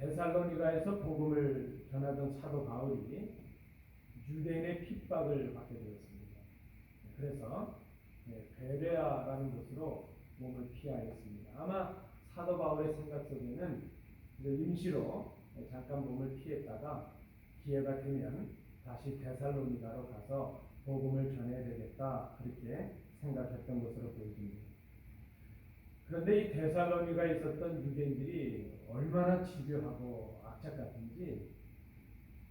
데살로니가에서 복음을 전하던 사도 바울이 유대인의 핍박을 받게 되었습니다. 그래서 베레아라는 곳으로 몸을 피하였습니다. 아마 사도 바울의 생각 속에는 임시로 잠깐 몸을 피했다가 기회가 되면 다시 데살로니가로 가서 복음을 전해야 되겠다, 그렇게 생각했던 것으로 보여집니다. 그런데 이 데살로니가에 있었던 유대인들이 얼마나 집요하고 악착같은지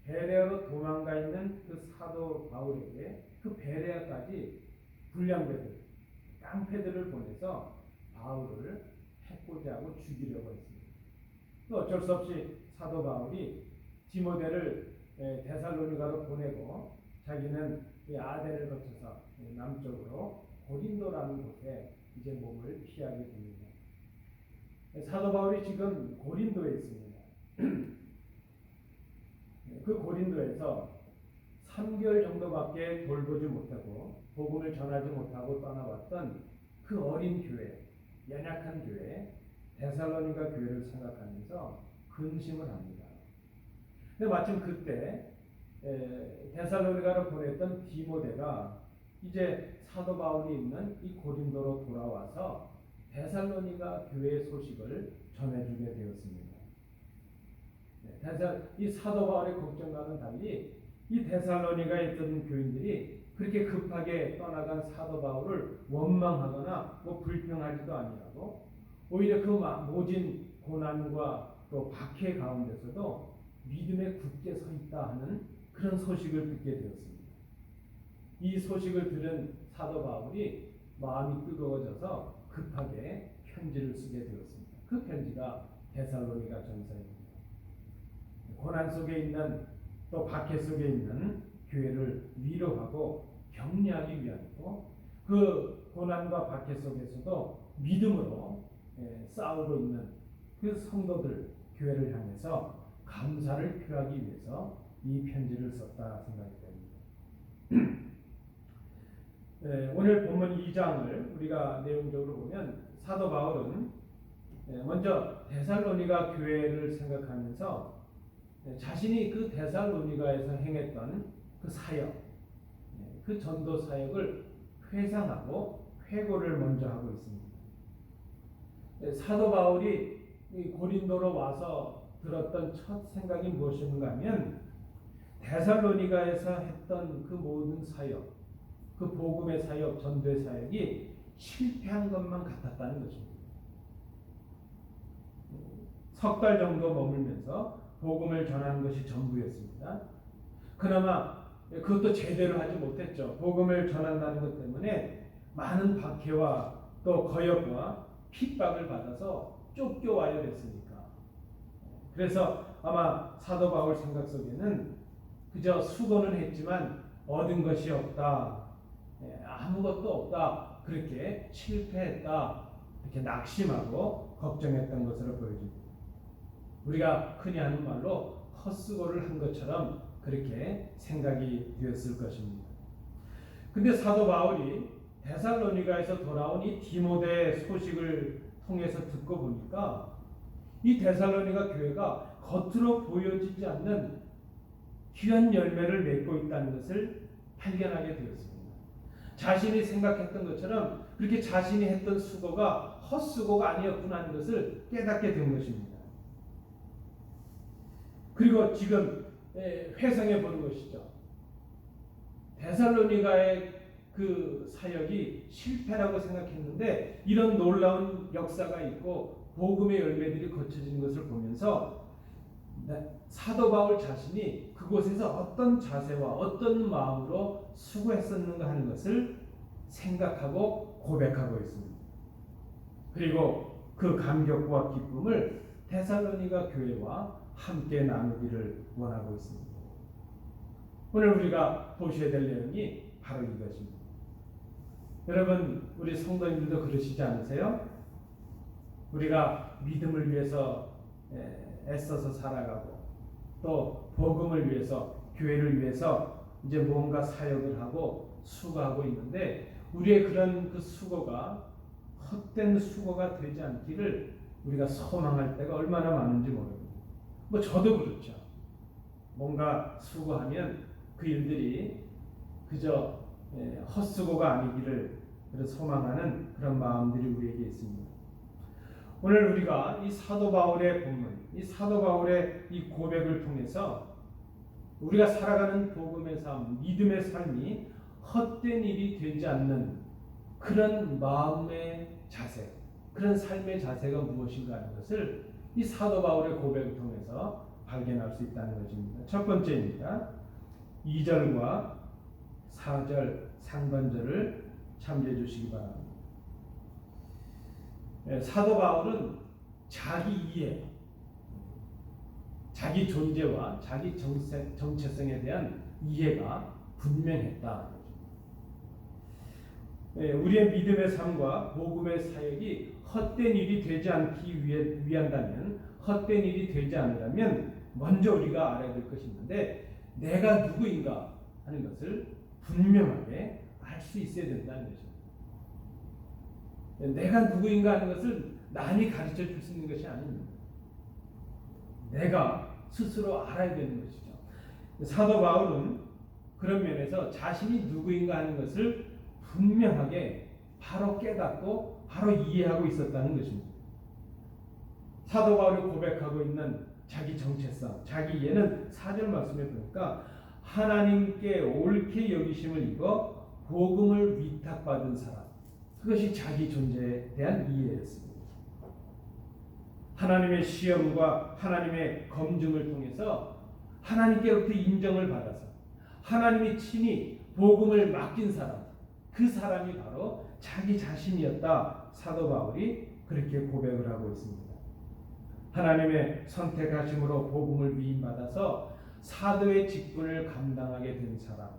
베레아로 도망가 있는 그 사도 바울에게 그 베레아까지 불량배들, 깡패들을 보내서 바울을 해코지 하고 죽이려고 했습니다. 또 어쩔 수 없이 사도 바울이 디모데를 데살로니가로 보내고 자기는 아덴을 거쳐서 남쪽으로 고린도라는 곳에 이제 몸을 피하게 됩니다. 사도 바울이 지금 고린도에 있습니다. 그 고린도에서 3개월 정도밖에 돌보지 못하고 복음을 전하지 못하고 떠나왔던 그 어린 교회, 연약한 교회, 데살로니가 교회를 생각하면서 근심을 합니다. 근데 마침 그때 데살로니가로 보냈던 디모데가 이제 사도 바울이 있는 이 고린도로 돌아와서 데살로니가 교회의 소식을 전해주게 되었습니다. 이 사도 바울의 걱정과는 달리 이 데살로니가에 있던 교인들이 그렇게 급하게 떠나간 사도 바울을 원망하거나 불평하지도 아니하고 오히려 그 모진 고난과 또 박해 가운데서도 믿음에 굳게 서 있다 하는 그런 소식을 듣게 되었습니다. 이 소식을 들은 사도 바울이 마음이 뜨거워져서 급하게 편지를 쓰게 되었습니다. 그 편지가 데살로니가 전서입니다. 고난 속에 있는 또 박해 속에 있는 교회를 위로하고 격려하기 위함이고 그 고난과 박해 속에서도 믿음으로 싸우고 있는 그 성도들 교회를 향해서 감사를 표하기 위해서 이 편지를 썼다 생각이 됩니다. 오늘 본문 2장을 우리가 내용적으로 보면 사도 바울은 먼저 데살로니가 교회를 생각하면서 자신이 그 데살로니가에서 행했던 그 사역, 그 전도 사역을 회상하고 회고를 먼저 하고 있습니다. 사도 바울이 고린도로 와서 들었던 첫 생각이 무엇인가 하면 데살로니가에서 했던 그 모든 사역, 그 복음의 사역, 전도의 사역이 실패한 것만 같았다는 것입니다. 석 달 정도 머물면서 복음을 전하는 것이 전부였습니다. 그나마 그것도 제대로 하지 못했죠. 복음을 전한다는 것 때문에 많은 박해와 또 거역과 핍박을 받아서 쫓겨와야 됐으니까. 그래서 아마 사도 바울 생각 속에는 그저 수고는 했지만 얻은 것이 없다, 아무것도 없다, 그렇게 실패했다, 이렇게 낙심하고 걱정했던 것으로 보여집니다. 우리가 흔히 하는 말로 헛수고를 한 것처럼 그렇게 생각이 되었을 것입니다. 근데 사도 바울이 데살로니가에서 돌아온 이 디모데의 소식을 통해서 듣고 보니까 이 데살로니가 교회가 겉으로 보여지지 않는 귀한 열매를 맺고 있다는 것을 발견하게 되었습니다. 자신이 생각했던 것처럼 그렇게 자신이 했던 수고가 헛수고가 아니었구나 하는 것을 깨닫게 된 것입니다. 그리고 지금 회상해 보는 것이죠. 데살로니가의 그 사역이 실패라고 생각했는데 이런 놀라운 역사가 있고 복음의 열매들이 거쳐지는 것을 보면서 사도 바울 자신이 그곳에서 어떤 자세와 어떤 마음으로 수고했었는가 하는 것을 생각하고 고백하고 있습니다. 그리고 그 감격과 기쁨을 데살로니가 교회와 함께 나누기를 원하고 있습니다. 오늘 우리가 보셔야 될 내용이 바로 이것입니다. 여러분, 우리 성도님들도 그러시지 않으세요? 우리가 믿음을 위해서 애써서 살아가고 또 복음을 위해서, 교회를 위해서 이제 뭔가 사역을 하고 수고하고 있는데 우리의 그런 그 수고가 헛된 수고가 되지 않기를 우리가 소망할 때가 얼마나 많은지 모릅니다. 뭐 저도 그렇죠. 뭔가 수고하면 그 일들이 그저 헛수고가 아니기를 소망하는 그런 마음들이 우리에게 있습니다. 오늘 우리가 이 사도 바울의 본문, 이 사도 바울의 이 고백을 통해서 우리가 살아가는 복음의 삶, 믿음의 삶이 헛된 일이 되지 않는 그런 마음의 자세, 그런 삶의 자세가 무엇인가 하는 것을 이 사도 바울의 고백을 통해서 발견할 수 있다는 것입니다. 첫 번째입니다. 2절과 4절 상반절을 참조해 주시기 바랍니다. 사도 바울은 자기 이해, 자기 존재와 자기 정체성에 대한 이해가 분명했다. 우리의 믿음의 삶과 복음의 사역이 헛된 일이 되지 않기 위한다면, 헛된 일이 되지 않으려면 먼저 우리가 알아야 될 것이 있는데, 내가 누구인가 하는 것을 분명하게 알 수 있어야 된다는 것입니다. 내가 누구인가 하는 것을 남이 가르쳐 줄 수 있는 것이 아닙니다. 내가 스스로 알아야 되는 것이죠. 사도 바울은 그런 면에서 자신이 누구인가 하는 것을 분명하게 바로 깨닫고 바로 이해하고 있었다는 것입니다. 사도 바울이 고백하고 있는 자기 정체성, 자기 이해는 4절 말씀에 보니까 하나님께 옳게 여기심을 입어 복음을 위탁받은 사람, 그것이 자기 존재에 대한 이해였습니다. 하나님의 시험과 하나님의 검증을 통해서 하나님께로부터 인정을 받아서 하나님이 친히 복음을 맡긴 사람, 그 사람이 바로 자기 자신이었다. 사도 바울이 그렇게 고백을 하고 있습니다. 하나님의 선택하심으로 복음을 위임받아서 사도의 직분을 감당하게 된 사람.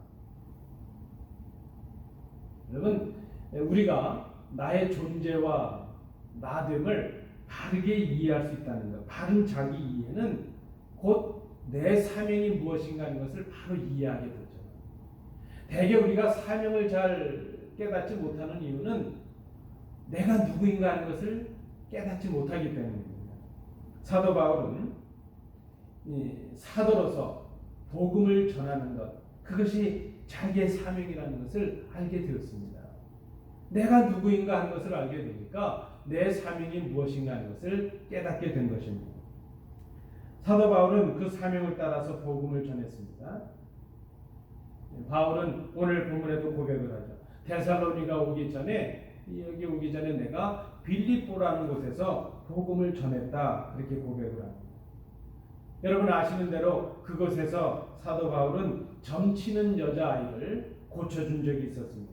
여러분, 우리가 나의 존재와 나됨을 바르게 이해할 수 있다는 것, 바른 자기 이해는 곧 내 사명이 무엇인가 하는 것을 바로 이해하게 되죠. 대개 우리가 사명을 잘 깨닫지 못하는 이유는 내가 누구인가 하는 것을 깨닫지 못하기 때문입니다. 사도 바울은 사도로서 복음을 전하는 것, 그것이 자기의 사명이라는 것을 알게 되었습니다. 내가 누구인가 하는 것을 알게 되니까 내 사명이 무엇인가 하는 것을 깨닫게 된 것입니다. 사도 바울은 그 사명을 따라서 복음을 전했습니다. 바울은 오늘 본문에도 고백을 하죠. 데살로니가 오기 전에, 여기 오기 전에 내가 빌립보라는 곳에서 복음을 전했다, 그렇게 고백을 합니다. 여러분 아시는 대로 그곳에서 사도 바울은 점치는 여자아이를 고쳐준 적이 있었습니다.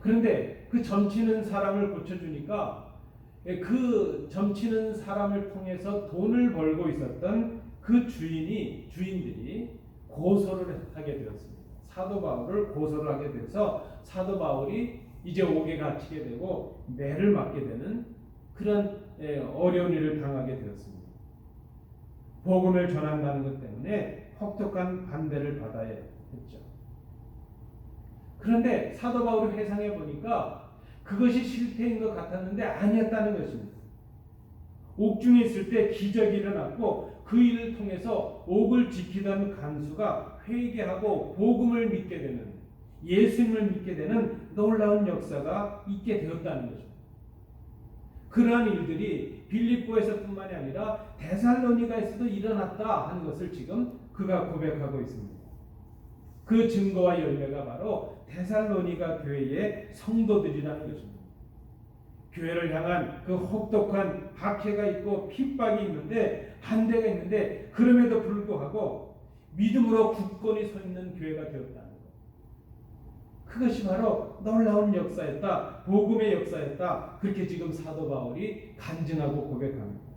그런데 그 점치는 사람을 고쳐주니까 그 점치는 사람을 통해서 돈을 벌고 있었던 그 주인들이 고소를 하게 되었습니다. 사도 바울을 고소를 하게 돼서 사도 바울이 이제 옥에 갇히게 되고 매를 맞게 되는 그런 어려운 일을 당하게 되었습니다. 복음을 전한다는 것 때문에 혹독한 반대를 받아야 했죠. 그런데 사도 바울이 회상해 보니까 그것이 실패인 것 같았는데 아니었다는 것입니다. 옥중에 있을 때 기적이 일어났고 그 일을 통해서 옥을 지키던 간수가 회개하고 복음을 믿게 되는, 예수님을 믿게 되는 놀라운 역사가 있게 되었다는 것입니다. 그러한 일들이 빌립보에서뿐만이 아니라 데살로니가에서도 일어났다 하는 것을 지금 그가 고백하고 있습니다. 그 증거와 열매가 바로 데살로니가 교회의 성도들이라는 것입니다. 교회를 향한 그 혹독한 박해가 있고 핍박이 있는데, 반대가 있는데, 그럼에도 불구하고 믿음으로 굳건히 서 있는 교회가 되었다는 것. 그것이 바로 놀라운 역사였다, 복음의 역사였다, 그렇게 지금 사도 바울이 간증하고 고백합니다.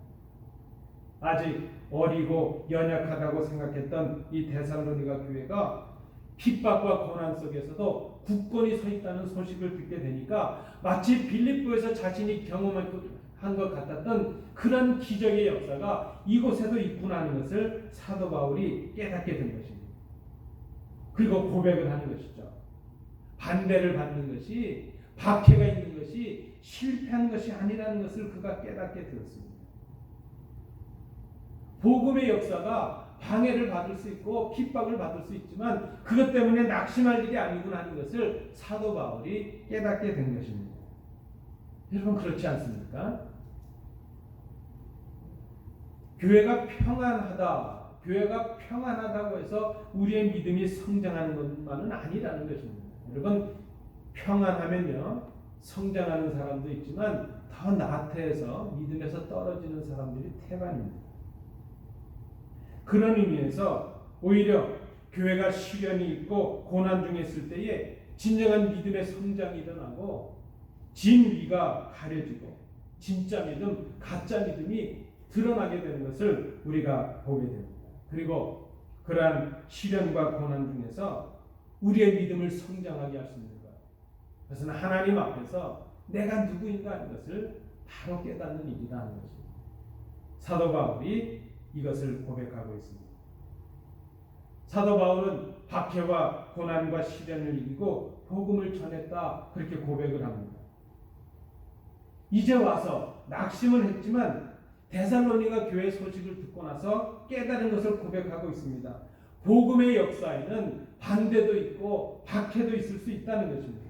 아직 어리고 연약하다고 생각했던 이 데살로니가 교회가 핍박과 고난 속에서도 굳건히 서 있다는 소식을 듣게 되니까 마치 빌립보에서 자신이 경험한 것 같았던 그런 기적의 역사가 이곳에도 있구나 하는 것을 사도 바울이 깨닫게 된 것입니다. 그리고 고백을 하는 것이죠. 반대를 받는 것이, 박해가 있는 것이 실패한 것이 아니라는 것을 그가 깨닫게 되었습니다. 복음의 역사가 방해를 받을 수 있고 핍박을 받을 수 있지만 그것 때문에 낙심할 일이 아니구나 하는 것을 사도 바울이 깨닫게 된 것입니다. 여러분 그렇지 않습니까? 교회가 평안하다고 해서 우리의 믿음이 성장하는 것만은 아니라는 것입니다. 여러분 평안하면요 성장하는 사람도 있지만 더 나태해서 믿음에서 떨어지는 사람들이 태반입니다. 그런 의미에서 오히려 교회가 시련이 있고 고난 중에 있을 때에 진정한 믿음의 성장이 일어나고 진위가 가려지고 진짜 믿음, 가짜 믿음이 드러나게 되는 것을 우리가 보게 됩니다. 그리고 그러한 시련과 고난 중에서 우리의 믿음을 성장하게 할 수 있는 것. 그것은 하나님 앞에서 내가 누구인가 하는 것을 바로 깨닫는 일이다 하는 것입니다. 사도 바울이 이것을 고백하고 있습니다. 사도 바울은 박해와 고난과 시련을 이기고 복음을 전했다 그렇게 고백을 합니다. 이제 와서 낙심을 했지만 데살로니가 교회 소식을 듣고 나서 깨달은 것을 고백하고 있습니다. 복음의 역사에는 반대도 있고 박해도 있을 수 있다는 것입니다.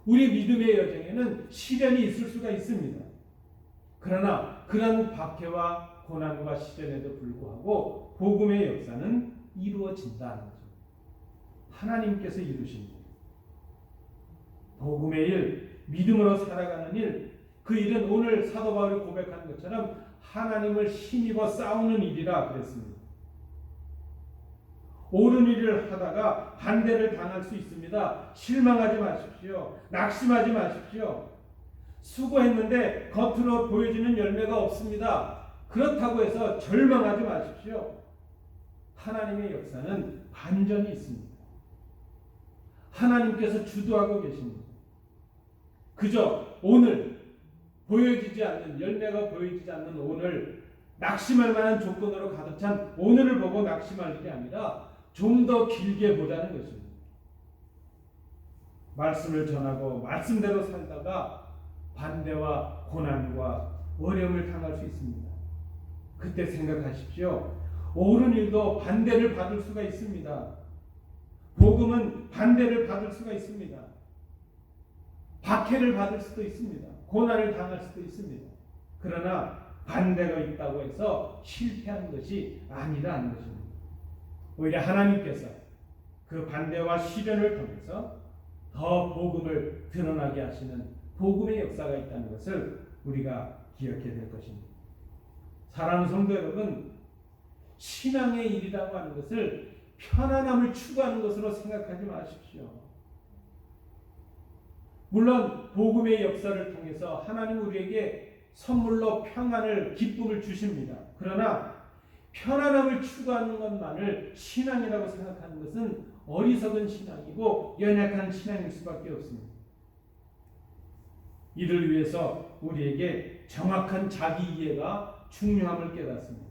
우리 믿음의 여정에는 시련이 있을 수가 있습니다. 그러나 그런 박해와 고난과 시련에도 불구하고 복음의 역사는 이루어진다는 거죠. 하나님께서 이루십니다. 복음의 일, 믿음으로 살아가는 일, 그 일은 오늘 사도 바울이 고백한 것처럼 하나님을 힘입어 싸우는 일이라 그랬습니다. 옳은 일을 하다가 반대를 당할 수 있습니다. 실망하지 마십시오. 낙심하지 마십시오. 수고했는데 겉으로 보여지는 열매가 없습니다. 그렇다고 해서 절망하지 마십시오. 하나님의 역사는 반전이 있습니다. 하나님께서 주도하고 계십니다. 그저 오늘 보여지지 않는 열매가 보여지지 않는 오늘 낙심할 만한 조건으로 가득 찬 오늘을 보고 낙심할 일이 아니라 좀 더 길게 보자는 것입니다. 말씀을 전하고 말씀대로 살다가 반대와 고난과 어려움을 당할 수 있습니다. 그때 생각하십시오. 옳은 일도 반대를 받을 수가 있습니다. 복음은 반대를 받을 수가 있습니다. 박해를 받을 수도 있습니다. 고난을 당할 수도 있습니다. 그러나 반대가 있다고 해서 실패한 것이 아니라는 것입니다. 오히려 하나님께서 그 반대와 시련을 통해서 더 복음을 드러나게 하시는 복음의 역사가 있다는 것을 우리가 기억해야 될 것입니다. 사랑하는 성도 여러분, 신앙의 일이라고 하는 것을 편안함을 추구하는 것으로 생각하지 마십시오. 물론 복음의 역사를 통해서 하나님 우리에게 선물로 평안을, 기쁨을 주십니다. 그러나 편안함을 추구하는 것만을 신앙이라고 생각하는 것은 어리석은 신앙이고 연약한 신앙일 수밖에 없습니다. 이를 위해서 우리에게 정확한 자기 이해가 중요함을 깨닫습니다.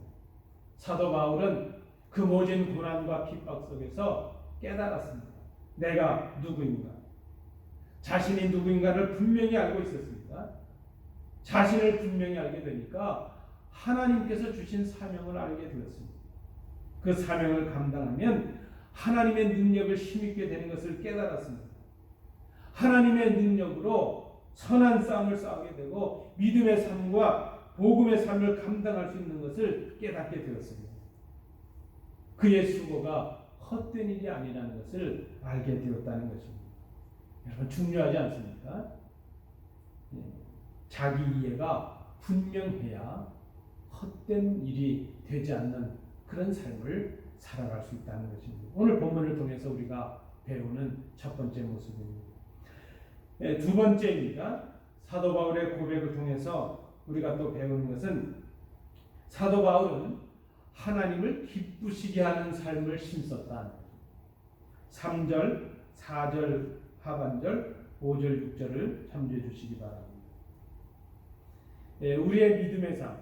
사도 바울은 그 모진 고난과 핍박 속에서 깨달았습니다. 내가 누구인가? 자신이 누구인가를 분명히 알고 있었습니다. 자신을 분명히 알게 되니까 하나님께서 주신 사명을 알게 되었습니다. 그 사명을 감당하면 하나님의 능력을 힘입게 되는 것을 깨달았습니다. 하나님의 능력으로 선한 싸움을 싸우게 되고 믿음의 삶과 복음의 삶을 감당할 수 있는 것을 깨닫게 되었습니다. 그의 수고가 헛된 일이 아니라는 것을 알게 되었다는 것입니다. 여러분 중요하지 않습니까? 자기 이해가 분명해야 헛된 일이 되지 않는 그런 삶을 살아갈 수 있다는 것입니다. 오늘 본문을 통해서 우리가 배우는 첫 번째 모습입니다. 두 번째입니다. 사도 바울의 고백을 통해서 우리가 또 배우는 것은 사도 바울은 하나님을 기쁘시게 하는 삶을 심었다. 3절, 4절 하반절, 5절, 6절을 참조해 주시기 바랍니다. 우리의 믿음의 삶,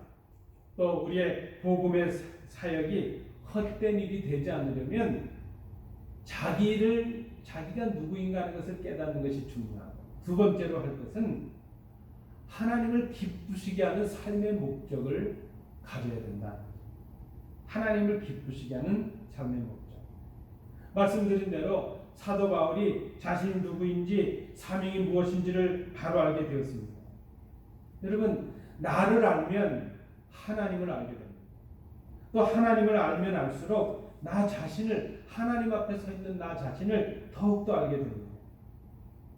또 우리의 복음의 사역이 헛된 일이 되지 않으려면 자기가 누구인가 하는 것을 깨닫는 것이 중요하고, 두 번째로 할 것은 하나님을 기쁘시게 하는 삶의 목적을 가져야 된다. 하나님을 기쁘시게 하는 삶의 목적. 말씀드린 대로 사도 바울이 자신이 누구인지 사명이 무엇인지를 바로 알게 되었습니다. 여러분, 나를 알면 하나님을 알게 됩니다. 또 하나님을 알면 알수록 나 자신을, 하나님 앞에 서 있는 나 자신을 더욱더 알게 됩니다.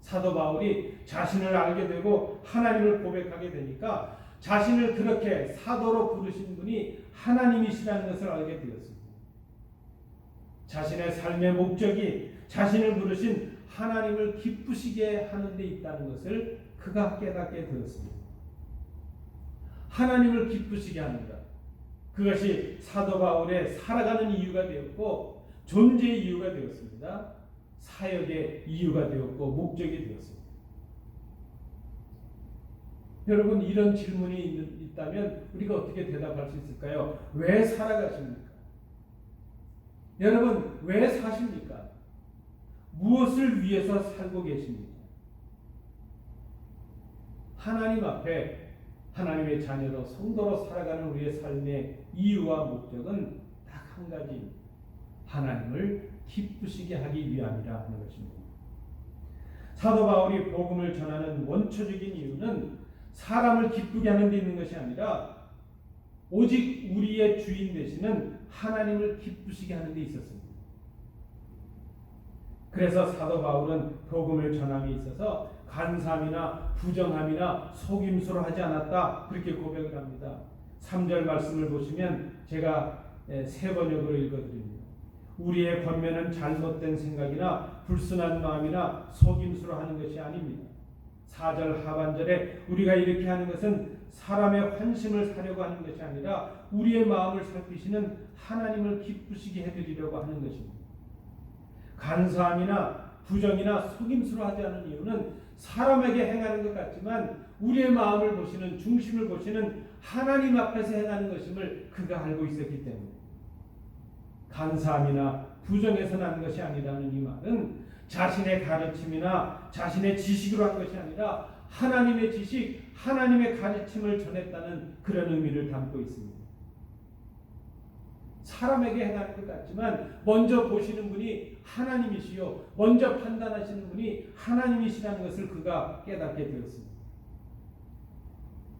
사도 바울이 자신을 알게 되고 하나님을 고백하게 되니까 자신을 그렇게 사도로 부르신 분이 하나님이시라는 것을 알게 되었습니다. 자신의 삶의 목적이 자신을 부르신 하나님을 기쁘시게 하는 데 있다는 것을 그가 깨닫게 되었습니다. 하나님을 기쁘시게 하는 것, 그것이 사도 바울의 살아가는 이유가 되었고 존재의 이유가 되었습니다. 사역의 이유가 되었고 목적이 되었습니다. 여러분, 이런 질문이 있다면 우리가 어떻게 대답할 수 있을까요? 왜 살아가십니까? 여러분, 왜 사십니까? 무엇을 위해서 살고 계십니까? 하나님 앞에 하나님의 자녀로 성도로 살아가는 우리의 삶의 이유와 목적은 딱 한 가지, 하나님을 기쁘시게 하기 위함이라 하는 것입니다. 사도 바울이 복음을 전하는 원초적인 이유는 사람을 기쁘게 하는 데 있는 것이 아니라 오직 우리의 주인 되시는 하나님을 기쁘시게 하는 데 있었습니다. 그래서 사도 바울은 복음을 전함에 있어서 간사함이나 부정함이나 속임수로 하지 않았다, 그렇게 고백을 합니다. 3절 말씀을 보시면 제가 세 번역으로 읽어드립니다. 우리의 권면은 잘못된 생각이나 불순한 마음이나 속임수로 하는 것이 아닙니다. 4절 하반절에 우리가 이렇게 하는 것은 사람의 환심을 사려고 하는 것이 아니라 우리의 마음을 살피시는 하나님을 기쁘시게 해드리려고 하는 것입니다. 간사함이나 부정이나 속임수로 하지 않은 이유는 사람에게 행하는 것 같지만 우리의 마음을 보시는, 중심을 보시는 하나님 앞에서 행하는 것임을 그가 알고 있었기 때문에, 간사함이나 부정에서 난 것이 아니라는 이 말은 자신의 가르침이나 자신의 지식으로 한 것이 아니라 하나님의 지식, 하나님의 가르침을 전했다는 그런 의미를 담고 있습니다. 사람에게 행하는 것 같지만 먼저 보시는 분이 하나님이시요, 먼저 판단하시는 분이 하나님이시라는 것을 그가 깨닫게 되었습니다.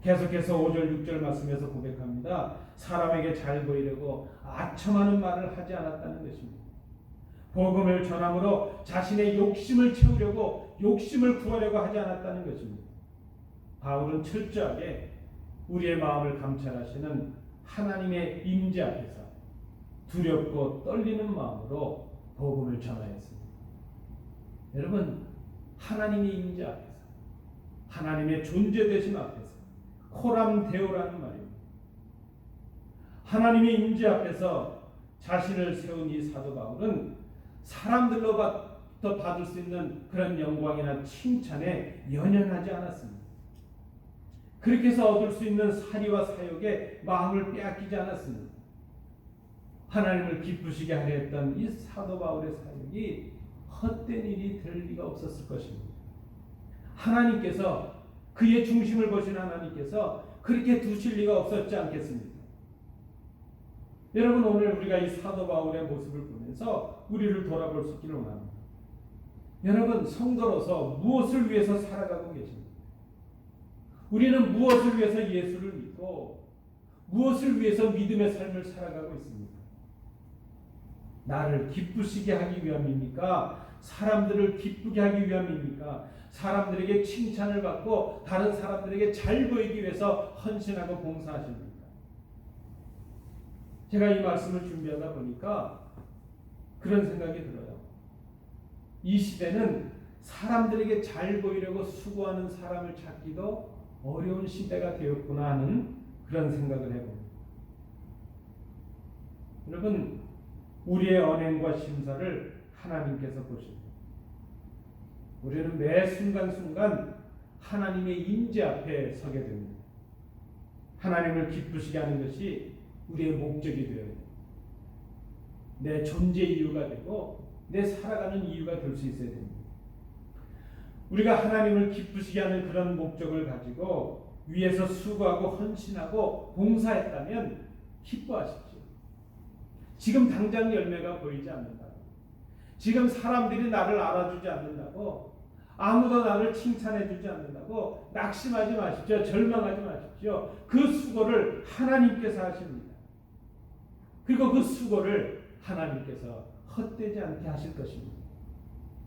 계속해서 5절 6절 말씀에서 고백합니다. 사람에게 잘 보이려고 아첨하는 말을 하지 않았다는 것입니다. 복음을 전함으로 자신의 욕심을 채우려고, 욕심을 구하려고 하지 않았다는 것입니다. 바울은 철저하게 우리의 마음을 감찰하시는 하나님의 임재 앞에서 두렵고 떨리는 마음으로 복음을 전하였습니다. 여러분, 하나님의 임재 앞에서, 하나님의 존재되심 앞에서, 코람데오라는 말입니다. 하나님의 임재 앞에서 자신을 세운 이 사도 바울은 사람들로부터 받을 수 있는 그런 영광이나 칭찬에 연연하지 않았습니다. 그렇게 해서 얻을 수 있는 사리와 사욕에 마음을 빼앗기지 않았습니다. 하나님을 기쁘시게 하려 했던 이 사도 바울의 사역이 헛된 일이 될 리가 없었을 것입니다. 하나님께서, 그의 중심을 보신 하나님께서 그렇게 두실 리가 없었지 않겠습니까? 여러분, 오늘 우리가 이 사도 바울의 모습을 보면서 우리를 돌아볼 수 있기를 원합니다. 여러분, 성도로서 무엇을 위해서 살아가고 계십니까? 우리는 무엇을 위해서 예수를 믿고 무엇을 위해서 믿음의 삶을 살아가고 있습니까? 나를 기쁘시게 하기 위함입니까? 사람들을 기쁘게 하기 위함입니까? 사람들에게 칭찬을 받고 다른 사람들에게 잘 보이기 위해서 헌신하고 봉사하십니까? 제가 이 말씀을 준비하다 보니까 그런 생각이 들어요. 이 시대는 사람들에게 잘 보이려고 수고하는 사람을 찾기도 어려운 시대가 되었구나 하는 그런 생각을 해봅니다. 여러분, 우리의 언행과 심사를 하나님께서 보십니다. 우리는 매 순간순간 하나님의 임재 앞에 서게 됩니다. 하나님을 기쁘시게 하는 것이 우리의 목적이 되어요. 내 존재 이유가 되고 내 살아가는 이유가 될 수 있어야 됩니다. 우리가 하나님을 기쁘시게 하는 그런 목적을 가지고 위에서 수고하고 헌신하고 봉사했다면 기뻐하십시오. 지금 당장 열매가 보이지 않는다고. 지금 사람들이 나를 알아주지 않는다고. 아무도 나를 칭찬해주지 않는다고. 낙심하지 마십시오. 절망하지 마십시오. 그 수고를 하나님께서 하십니다. 그리고 그 수고를 하나님께서 헛되지 않게 하실 것입니다.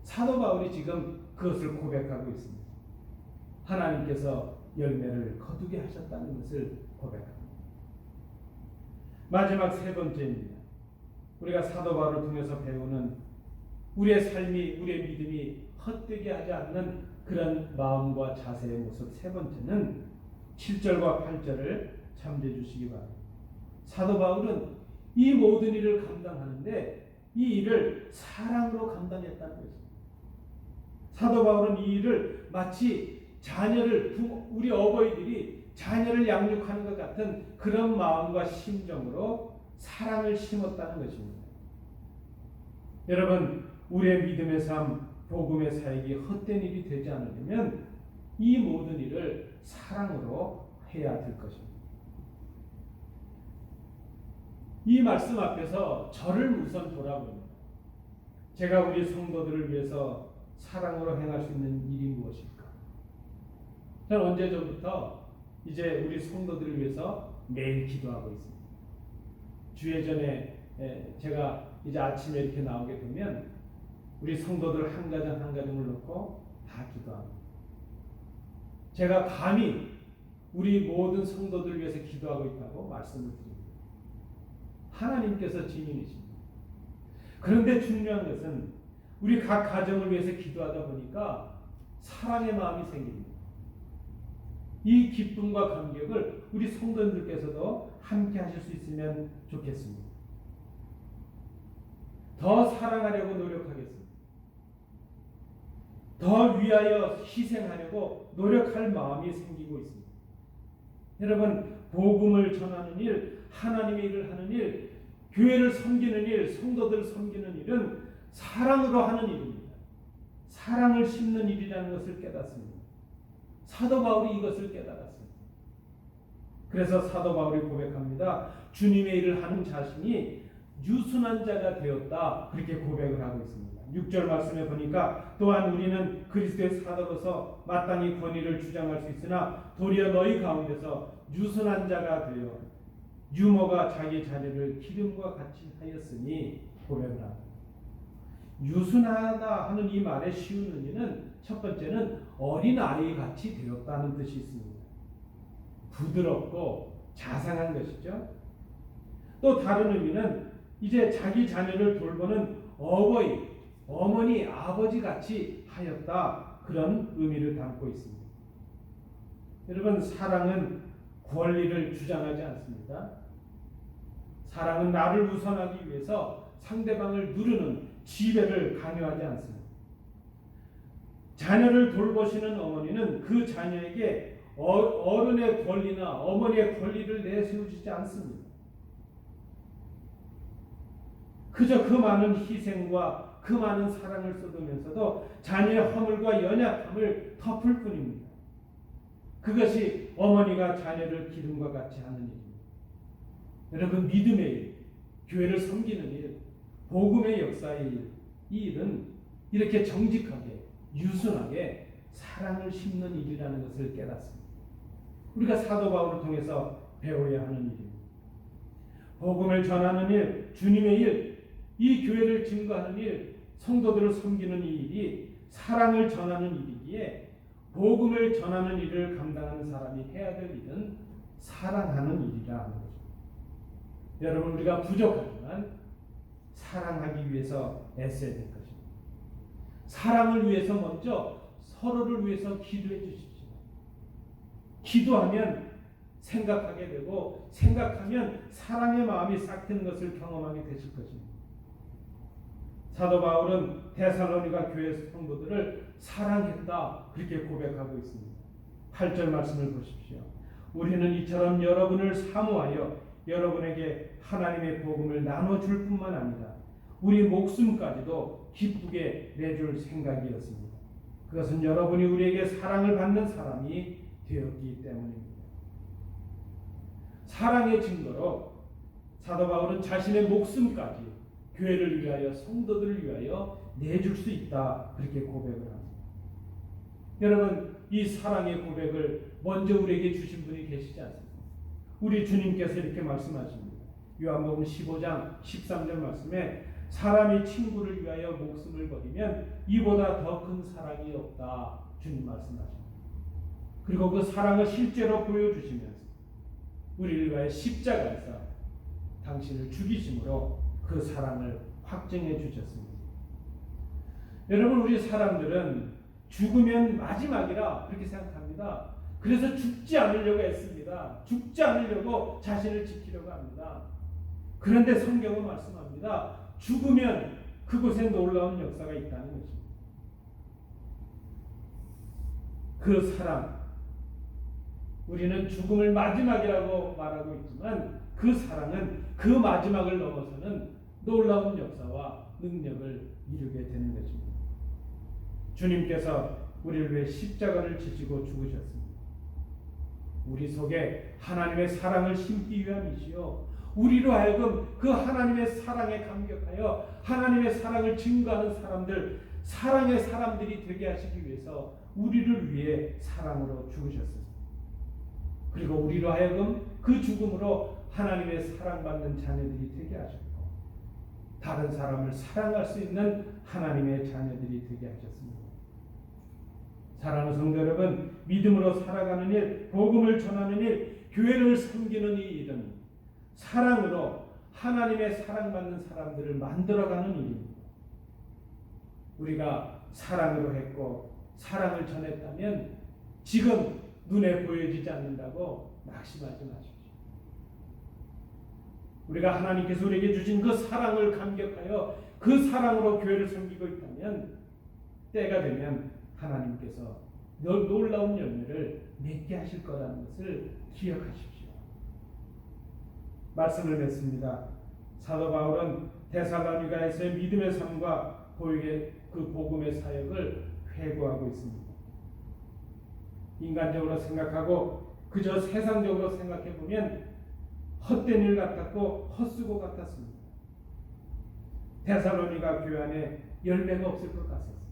사도 바울이 지금 그것을 고백하고 있습니다. 하나님께서 열매를 거두게 하셨다는 것을 고백합니다. 마지막 세 번째입니다. 우리가 사도 바울을 통해서 배우는 우리의 삶이, 우리의 믿음이 헛되게 하지 않는 그런 마음과 자세의 모습 세 번째는 7절과 8절을 참조해 주시기 바랍니다. 사도 바울은 이 모든 일을 감당하는데 이 일을 사랑으로 감당했다는 것입니다. 사도 바울은 이 일을 마치 자녀를, 우리 어버이들이 자녀를 양육하는 것 같은 그런 마음과 심정으로 사랑을 심었다는 것입니다. 여러분, 우리의 믿음의 삶, 복음의 사역이 헛된 일이 되지 않으려면 이 모든 일을 사랑으로 해야 될 것입니다. 이 말씀 앞에서 저를 우선 돌아봅니다. 제가 우리 성도들을 위해서 사랑으로 행할 수 있는 일이 무엇일까? 저는 언제전부터 이제 우리 성도들을 위해서 매일 기도하고 있습니다. 주예전에 제가 이제 아침에 이렇게 나오게 되면 우리 성도들 한 가정 한 가정을 놓고 다 기도합니다. 제가 감히 우리 모든 성도들을 위해서 기도하고 있다고 말씀을 드립니다. 하나님께서 증인이십니다. 그런데 중요한 것은 우리 각 가정을 위해서 기도하다 보니까 사랑의 마음이 생깁니다. 이 기쁨과 감격을 우리 성도님들께서도 함께 하실 수 있으면 좋겠습니다. 더 사랑하려고 노력하겠습니다. 더 위하여 희생하려고 노력할 마음이 생기고 있습니다. 여러분, 복음을 전하는 일, 하나님의 일을 하는 일, 교회를 섬기는 일, 성도들을 섬기는 일은 사랑으로 하는 일입니다. 사랑을 심는 일이라는 것을 깨닫습니다. 사도 바울이 이것을 깨달았습니다. 그래서 사도 바울이 고백합니다. 주님의 일을 하는 자신이 유순한 자가 되었다. 그렇게 고백을 하고 있습니다. 6절 말씀에 보니까 또한 우리는 그리스도의 사도로서 마땅히 권위를 주장할 수 있으나 도리어 너희 가운데서 유순한 자가 되어 유모가 자기 자녀를 기름과 같이 하였으니 고백을 합니다. 유순하다 하는 이 말의 쉬운 의미는 첫 번째는 어린아이 같이 되었다는 뜻이 있습니다. 부드럽고 자상한 것이죠. 또 다른 의미는 이제 자기 자녀를 돌보는 어버이, 어머니, 아버지 같이 하였다. 그런 의미를 담고 있습니다. 여러분, 사랑은 권리를 주장하지 않습니다. 사랑은 나를 우선하기 위해서 상대방을 누르는 지배를 강요하지 않습니다. 자녀를 돌보시는 어머니는 그 자녀에게 어른의 권리나 어머니의 권리를 내세우지 않습니다. 그저 그 많은 희생과 그 많은 사랑을 쏟으면서도 자녀의 허물과 연약함을 덮을 뿐입니다. 그것이 어머니가 자녀를 기름과 같이 하는 일입니다. 여러분, 믿음의 일, 교회를 섬기는 일, 복음의 역사의 일, 이 일은 이렇게 정직하게, 유순하게 사랑을 심는 일이라는 것을 깨닫습니다. 우리가 사도 바울을 통해서 배워야 하는 일입니다. 복음을 전하는 일, 주님의 일, 이 교회를 증거하는 일, 성도들을 섬기는 이 일이 사랑을 전하는 일이기에 복음을 전하는 일을 감당하는 사람이 해야 될 일은 사랑하는 일이라 하는 거죠. 여러분, 우리가 부족하지만 사랑하기 위해서 애써야 될 것입니다. 사랑을 위해서 먼저 서로를 위해서 기도해 주십시오. 기도하면 생각하게 되고 생각하면 사랑의 마음이 싹 트는 것을 경험하게 되실 것입니다. 사도 바울은 데살로니가 교회 성도들을 사랑했다. 그렇게 고백하고 있습니다. 8절 말씀을 보십시오. 우리는 이처럼 여러분을 사모하여 여러분에게 하나님의 복음을 나눠줄 뿐만 아니라 우리 목숨까지도 기쁘게 내줄 생각이었습니다. 그것은 여러분이 우리에게 사랑을 받는 사람이 되었기 때문입니다. 사랑의 증거로 사도 바울은 자신의 목숨까지 교회를 위하여 성도들을 위하여 내줄 수 있다 그렇게 고백을 합니다. 여러분 이 사랑의 고백을 먼저 우리에게 주신 분이 계시지 않습니까? 우리 주님께서 이렇게 말씀하십니다. 요한복음 15장 13절 말씀에 사람이 친구를 위하여 목숨을 버리면 이보다 더 큰 사랑이 없다 주님 말씀하십니다. 그리고 그 사랑을 실제로 보여주시면서 우리를 위하여 십자가에서 당신을 죽이심으로 그 사랑을 확증해 주셨습니다. 여러분 우리 사람들은 죽으면 마지막이라 그렇게 생각합니다. 그래서 죽지 않으려고 애씁니다. 죽지 않으려고 자신을 지키려고 합니다. 그런데 성경은 말씀합니다. 죽으면 그곳에 놀라운 역사가 있다는 것입니다. 그 사랑, 우리는 죽음을 마지막이라고 말하고 있지만 그 사랑은 그 마지막을 넘어서는 놀라운 역사와 능력을 이루게 되는 것입니다. 주님께서 우리를 위해 십자가를 지시고 죽으셨습니다. 우리 속에 하나님의 사랑을 심기 위함이시요 우리로 하여금 그 하나님의 사랑에 감격하여 하나님의 사랑을 증거하는 사람들, 사랑의 사람들이 되게 하시기 위해서 우리를 위해 사랑으로 죽으셨습니다. 그리고 우리로 하여금 그 죽음으로 하나님의 사랑받는 자녀들이 되게 하셨고 다른 사람을 사랑할 수 있는 하나님의 자녀들이 되게 하셨습니다. 사랑하는 성도 여러분, 믿음으로 살아가는 일, 복음을 전하는 일, 교회를 섬기는 이 일은 사랑으로 하나님의 사랑받는 사람들을 만들어가는 일입니다. 우리가 사랑으로 했고 사랑을 전했다면 지금 눈에 보여지지 않는다고 낙심하지 마십시오. 우리가 하나님께서 우리에게 주신 그 사랑을 감격하여 그 사랑으로 교회를 섬기고 있다면 때가 되면 하나님께서 놀라운 열매를 맺게 하실 거라는 것을 기억하십시오. 말씀을 맺습니다. 사도 바울은 데살로니가에서의 믿음의 삶과 그 복음의 사역을 회고하고 있습니다. 인간적으로 생각하고 그저 세상적으로 생각해 보면 헛된 일 같았고 헛수고 같았습니다. 데살로니가 교회 안에 열매가 없을 것 같았습니다.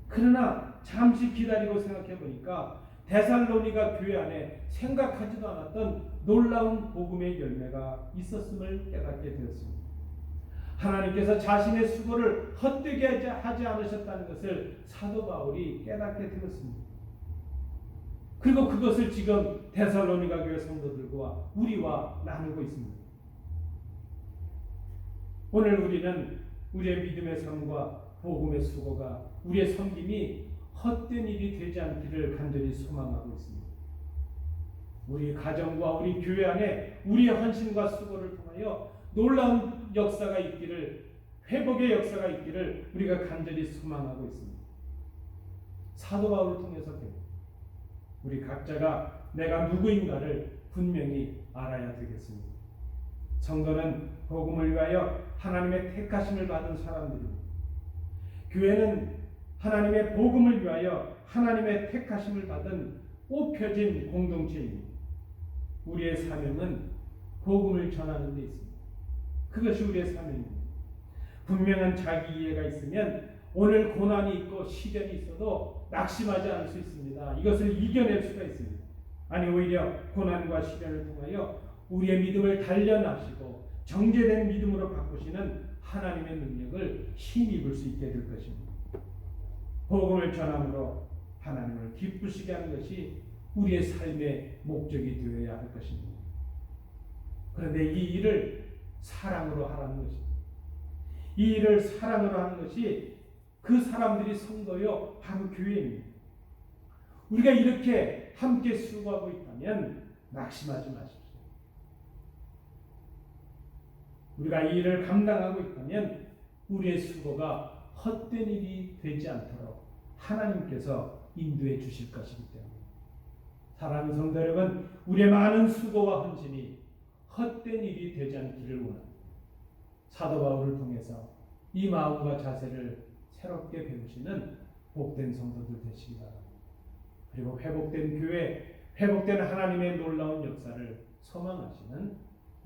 그러나 잠시 기다리고 생각해 보니까 데살로니가 교회 안에 생각하지도 않았던 놀라운 복음의 열매가 있었음을 깨닫게 되었습니다. 하나님께서 자신의 수고를 헛되게 하지 않으셨다는 것을 사도 바울이 깨닫게 되었습니다. 그리고 그것을 지금 데살로니가 교회 성도들과 우리와 나누고 있습니다. 오늘 우리는 우리의 믿음의 삶과 복음의 수고가 우리의 섬김이 헛된 일이 되지 않기를 간절히 소망하고 있습니다. 우리 가정과 우리 교회 안에 우리의 헌신과 수고를 통하여 놀라운 역사가 있기를, 회복의 역사가 있기를 우리가 간절히 소망하고 있습니다. 사도 바울을 통해서 우리 각자가 내가 누구인가를 분명히 알아야 되겠습니다. 성도는 복음을 위하여 하나님의 택하심을 받은 사람들입니다. 교회는 하나님의 복음을 위하여 하나님의 택하심을 받은 뽑혀진 공동체입니다. 우리의 사명은 복음을 전하는 데 있습니다. 그것이 우리의 사명입니다. 분명한 자기 이해가 있으면 오늘 고난이 있고 시련이 있어도 낙심하지 않을 수 있습니다. 이것을 이겨낼 수가 있습니다. 아니 오히려 고난과 시련을 통하여 우리의 믿음을 단련하시고 정제된 믿음으로 바꾸시는 하나님의 능력을 힘입을 수 있게 될 것입니다. 복음을 전함으로 하나님을 기쁘시게 하는 것이 우리의 삶의 목적이 되어야 할 것입니다. 그런데 이 일을 사랑으로 하라는 것입니다. 이 일을 사랑으로 하는 것이 그 사람들이 성도요 바로 교회입니다. 우리가 이렇게 함께 수고하고 있다면 낙심하지 마십시오. 우리가 이 일을 감당하고 있다면 우리의 수고가 헛된 일이 되지 않도록 하나님께서 인도해 주실 것이기 때문에 사랑하는 성도 여러분, 우리의 많은 수고와 헌신이 헛된 일이 되지 않기를 원합니다. 사도 바울을 통해서 이 마음과 자세를 새롭게 배우시는 복된 성도들 되시기 바랍니다. 그리고 회복된 교회, 회복된 하나님의 놀라운 역사를 소망하시는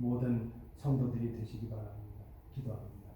모든 성도들이 되시기 바랍니다. 기도합니다.